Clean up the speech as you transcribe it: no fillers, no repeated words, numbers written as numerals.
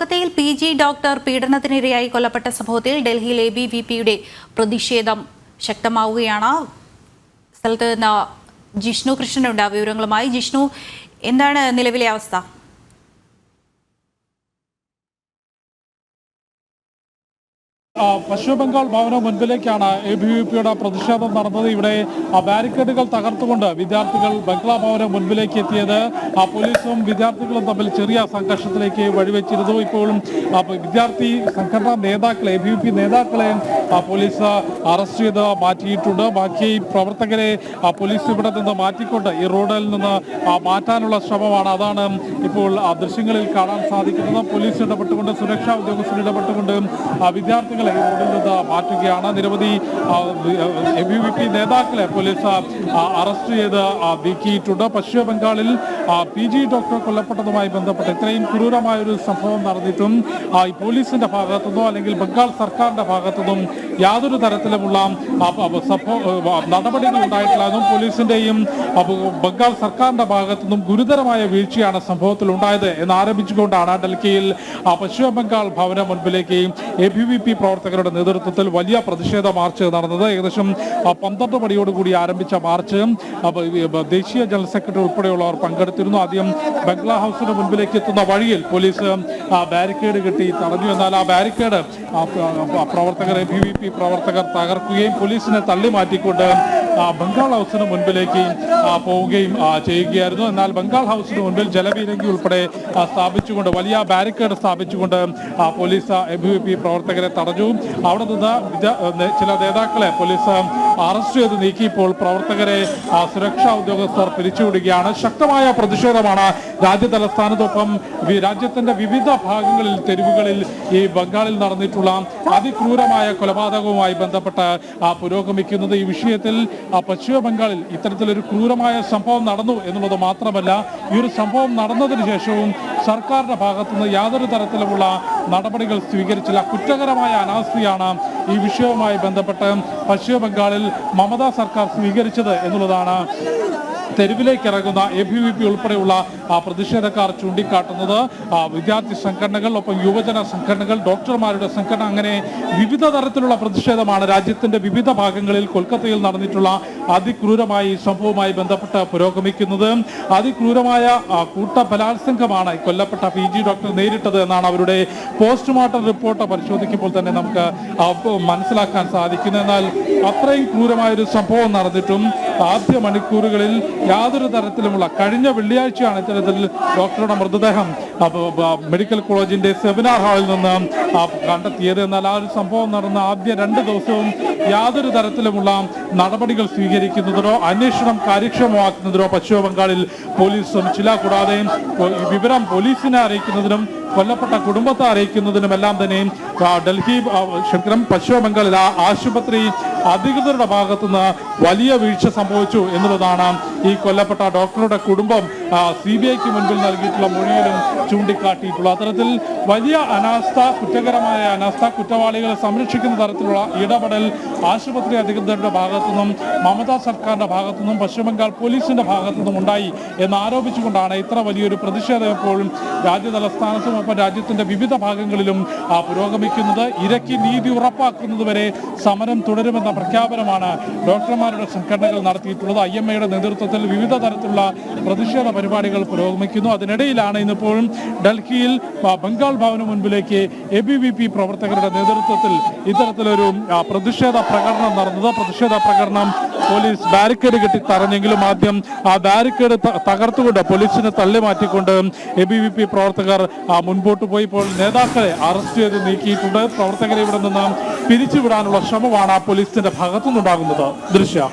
കൊൽക്കത്തയിൽ PG doctor പീഡനത്തിനിരയായി കൊല്ലപ്പെട്ട സംഭവത്തിൽ ഡൽഹിയിൽ ABVPയുടെ പ്രതിഷേധം ശക്തമാവുകയാണ്. സ്ഥലത്ത് നിന്ന് ജിഷ്ണു കൃഷ്ണനുണ്ട് വിവരങ്ങളുമായി. ജിഷ്ണു, എന്താണ് നിലവിലെ അവസ്ഥ? പശ്ചിമ ബംഗാൾ ഭവന മുൻപിലേക്കാണ് ABVPയുടെ പ്രതിഷേധം നടന്നത്. ഇവിടെ ബാരിക്കേഡുകൾ തകർത്തുകൊണ്ട് വിദ്യാർത്ഥികൾ ബംഗ്ലാ ഭവന മുൻപിലേക്ക് എത്തിയത് പോലീസും വിദ്യാർത്ഥികളും തമ്മിൽ ചെറിയ സംഘർഷത്തിലേക്ക് വഴിവെച്ചിരുന്നു. ഇപ്പോഴും വിദ്യാർത്ഥി സംഘടനാ നേതാക്കളെ ABVP നേതാക്കളെ പോലീസ് അറസ്റ്റ് ചെയ്ത് മാറ്റിയിട്ടുണ്ട്. ബാക്കി പ്രവർത്തകരെ പോലീസ് ഇവിടെ നിന്ന് മാറ്റിക്കൊണ്ട് ഈ റോഡിൽ നിന്ന് മാറ്റാനുള്ള ശ്രമമാണ്. അതാണ് ഇപ്പോൾ ദൃശ്യങ്ങളിൽ കാണാൻ സാധിക്കുന്നത്. പോലീസ് ഇടപെട്ടുകൊണ്ട്, സുരക്ഷാ ഉദ്യോഗസ്ഥർ ഇടപെട്ടുകൊണ്ട് വിദ്യാർത്ഥികളെ റോഡിൽ നിന്ന് മാറ്റുകയാണ്. നിരവധി ABVP നേതാക്കളെ പോലീസ് അറസ്റ്റ് ചെയ്ത് നീക്കിയിട്ടുണ്ട്. പശ്ചിമ ബംഗാളിൽ PG ഡോക്ടർ കൊല്ലപ്പെട്ടതുമായി ബന്ധപ്പെട്ട് ഇത്രയും ക്രൂരമായ ഒരു സംഭവം നടന്നിട്ടും പോലീസിന്റെ ഭാഗത്തുനിന്നോ അല്ലെങ്കിൽ ബംഗാൾ സർക്കാരിന്റെ ഭാഗത്തുനിന്നും യാതൊരു തരത്തിലുമുള്ള നടപടികൾ ഉണ്ടായിട്ടില്ലാന്നും പോലീസിന്റെയും ബംഗാൾ സർക്കാരിന്റെ ഭാഗത്തുനിന്നും ഗുരുതരമായ വീഴ്ചയാണ് സംഭവത്തിൽ ഉണ്ടായത് എന്ന് ആരോപിച്ചുകൊണ്ടാണ് ഡൽഹിയിൽ പശ്ചിമ ബംഗാൾ ഭവന മുൻപിലേക്ക് ABVP പ്രവർത്തകരുടെ നേതൃത്വത്തിൽ വലിയ പ്രതിഷേധ മാർച്ച് നടന്നത്. ഏകദേശം 12 മണിയോടുകൂടി ആരംഭിച്ച മാർച്ച് ദേശീയ ജനറൽ സെക്രട്ടറി ഉൾപ്പെടെയുള്ളവർ പങ്കെടുത്തിരുന്നു. ആദ്യം ബംഗ്ലാ ഹൗസിന് മുൻപിലേക്ക് എത്തുന്ന വഴിയിൽ പോലീസ് ബാരിക്കേഡ് കെട്ടി തടഞ്ഞു. എന്നാൽ ആ ബാരിക്കേഡ് പ്രവർത്തകർ ABVP പ്രവർത്തകർ തകർക്കുകയും പോലീസിനെ തള്ളി മാറ്റിക്കൊണ്ട് ബംഗാൾ ഹൗസിന് മുൻപിലേക്ക് പോവുകയും ചെയ്യുകയായിരുന്നു. എന്നാൽ ബംഗാൾ ഹൗസിന് മുൻപിൽ ജലപീരങ്കി ഉൾപ്പെടെ സ്ഥാപിച്ചുകൊണ്ട്, വലിയ ബാരിക്കേഡ് സ്ഥാപിച്ചുകൊണ്ട് പോലീസ് ABVP പ്രവർത്തകരെ തടഞ്ഞു. അവിടെ നിന്ന് ചില നേതാക്കളെ പോലീസ് അറസ്റ്റ് ചെയ്ത് നീക്കിയപ്പോൾ പ്രവർത്തകരെ സുരക്ഷാ ഉദ്യോഗസ്ഥർ പിരിച്ചുവിടുകയാണ്. ശക്തമായ പ്രതിഷേധമാണ് രാജ്യതലസ്ഥാനത്തൊപ്പം രാജ്യത്തിന്റെ വിവിധ ഭാഗങ്ങളിൽ, തെരുവുകളിൽ ഈ ബംഗാളിൽ നടന്നിട്ടുള്ള അതിക്രൂരമായ കൊലപാതകവുമായി ബന്ധപ്പെട്ട് പുരോഗമിക്കുന്നത്. ഈ വിഷയത്തിൽ പശ്ചിമ ബംഗാളിൽ ഇത്തരത്തിലൊരു ക്രൂരമായ സംഭവം നടന്നു എന്നുള്ളത് മാത്രമല്ല, ഈ ഒരു സംഭവം നടന്നതിന് ശേഷവും സർക്കാരിന്റെ ഭാഗത്തുനിന്ന് യാതൊരു തരത്തിലുമുള്ള നടപടികൾ സ്വീകരിച്ചില്ല. കുറ്റകരമായ അനാസ്ഥയാണ് ഈ വിഷയവുമായി ബന്ധപ്പെട്ട് പശ്ചിമ ബംഗാളിൽ മമതാ സർക്കാർ സ്വീകരിച്ചത് എന്നുള്ളതാണ് തെരുവിലേക്ക് ഇറങ്ങുന്ന ABVP ഉൾപ്പെടെയുള്ള പ്രതിഷേധക്കാർ ചൂണ്ടിക്കാട്ടുന്നത്. വിദ്യാർത്ഥി സംഘടനകൾ, ഒപ്പം യുവജന സംഘടനകൾ, ഡോക്ടർമാരുടെ സംഘടന, അങ്ങനെ വിവിധ തരത്തിലുള്ള പ്രതിഷേധമാണ് രാജ്യത്തിന്റെ വിവിധ ഭാഗങ്ങളിൽ കൊൽക്കത്തയിൽ നടന്നിട്ടുള്ള അതിക്രൂരമായ ഈ സംഭവവുമായി ബന്ധപ്പെട്ട് പുരോഗമിക്കുന്നത്. അതിക്രൂരമായ കൂട്ട ബലാത്സംഗമാണ് കൊല്ലപ്പെട്ട PG ഡോക്ടർ നേരിട്ടത് എന്നാണ് അവരുടെ പോസ്റ്റ്മോർട്ടം റിപ്പോർട്ട് പരിശോധിക്കുമ്പോൾ തന്നെ നമുക്ക് മനസ്സിലാക്കാൻ സാധിക്കുന്നത്. എന്നാൽ അത്രയും ക്രൂരമായൊരു സംഭവം നടന്നിട്ടും ആദ്യ മണിക്കൂറുകളിൽ യാതൊരു തരത്തിലുമുള്ള, കഴിഞ്ഞ വെള്ളിയാഴ്ചയാണ് ഇത്തരത്തിൽ ഡോക്ടറുടെ മൃതദേഹം മെഡിക്കൽ കോളേജിന്റെ സെമിനാർ ഹാളിൽ നിന്ന് കണ്ടെത്തിയത്. എന്നാൽ ആ ഒരു സംഭവം നടന്ന ആദ്യ 2 ദിവസവും യാതൊരു തരത്തിലുമുള്ള നടപടികൾ സ്വീകരിക്കുന്നതിനോ അന്വേഷണം കാര്യക്ഷമമാക്കുന്നതിനോ പശ്ചിമ ബംഗാളിൽ പോലീസ് ശ്രമിച്ചില്ല. കൂടാതെ വിവരം പോലീസിനെ അറിയിക്കുന്നതിനും കൊല്ലപ്പെട്ട കുടുംബത്തെ അറിയിക്കുന്നതിനുമെല്ലാം തന്നെ പശ്ചിമ ബംഗാളിൽ ആശുപത്രി അധികൃതരുടെ ഭാഗത്തുനിന്ന് വലിയ വീഴ്ച സംഭവിച്ചു എന്നുള്ളതാണ് ഈ കൊല്ലപ്പെട്ട ഡോക്ടറുടെ കുടുംബം CBIക്ക് മുൻപിൽ നൽകിയിട്ടുള്ള മൊഴിയിലും ചൂണ്ടിക്കാട്ടിയിട്ടുള്ള. അത്തരത്തിൽ വലിയ അനാസ്ഥ, കുറ്റകരമായ അനാസ്ഥ, കുറ്റവാളികളെ സംരക്ഷിക്കുന്ന തരത്തിലുള്ള ഇടപെടൽ ആശുപത്രി അധികൃതരുടെ ഭാഗത്തുനിന്നും മമതാ സർക്കാരിന്റെ ഭാഗത്തുനിന്നും പശ്ചിമ ബംഗാൾ പോലീസിന്റെ ഭാഗത്തുനിന്നും ഉണ്ടായി എന്ന് ആരോപിച്ചുകൊണ്ടാണ് ഇത്ര വലിയൊരു പ്രതിഷേധം എപ്പോഴും രാജ്യതലസ്ഥാനത്തും ഒപ്പം രാജ്യത്തിന്റെ വിവിധ ഭാഗങ്ങളിലും പുരോഗമിക്കുന്നത്. ഇരയ്ക്ക് നീതി ഉറപ്പാക്കുന്നതുവരെ സമരം തുടരുമെന്ന പ്രഖ്യാപനമാണ് ഡോക്ടർമാരുടെ സംഘടനകൾ നടത്തിയിട്ടുള്ളത്. IMAയുടെ നേതൃത്വത്തിൽ വിവിധ തരത്തിലുള്ള പ്രതിഷേധ പരിപാടികൾ പുരോഗമിക്കുന്നു. അതിനിടയിലാണ് ഇന്നിപ്പോഴും ഡൽഹിയിൽ ബംഗാൾ ഭവന് മുൻപിലേക്ക് ABVP പ്രവർത്തകരുടെ നേതൃത്വത്തിൽ ഇത്തരത്തിലൊരു പ്രതിഷേധ പ്രകടനം നടന്നത്. പ്രതിഷേധ പ്രകടനം പോലീസ് ബാരിക്കേഡ് കെട്ടി തടഞ്ഞെങ്കിലും ആദ്യം ആ ബാരിക്കേഡ് തകർത്തുകൊണ്ട്, പോലീസിനെ തള്ളി മാറ്റിക്കൊണ്ട് ABVP പ്രവർത്തകർ മുൻപോട്ട് പോയി. ഇപ്പോൾ നേതാക്കളെ അറസ്റ്റ് ചെയ്ത് നീക്കിയിട്ടുണ്ട്. പ്രവർത്തകരെ ഇവിടെ നിന്ന് പിരിച്ചുവിടാനുള്ള ശ്രമമാണ് പോലീസിന്റെ ഭാഗത്തുനിന്നുണ്ടാകുന്നത്. ദൃശ്യ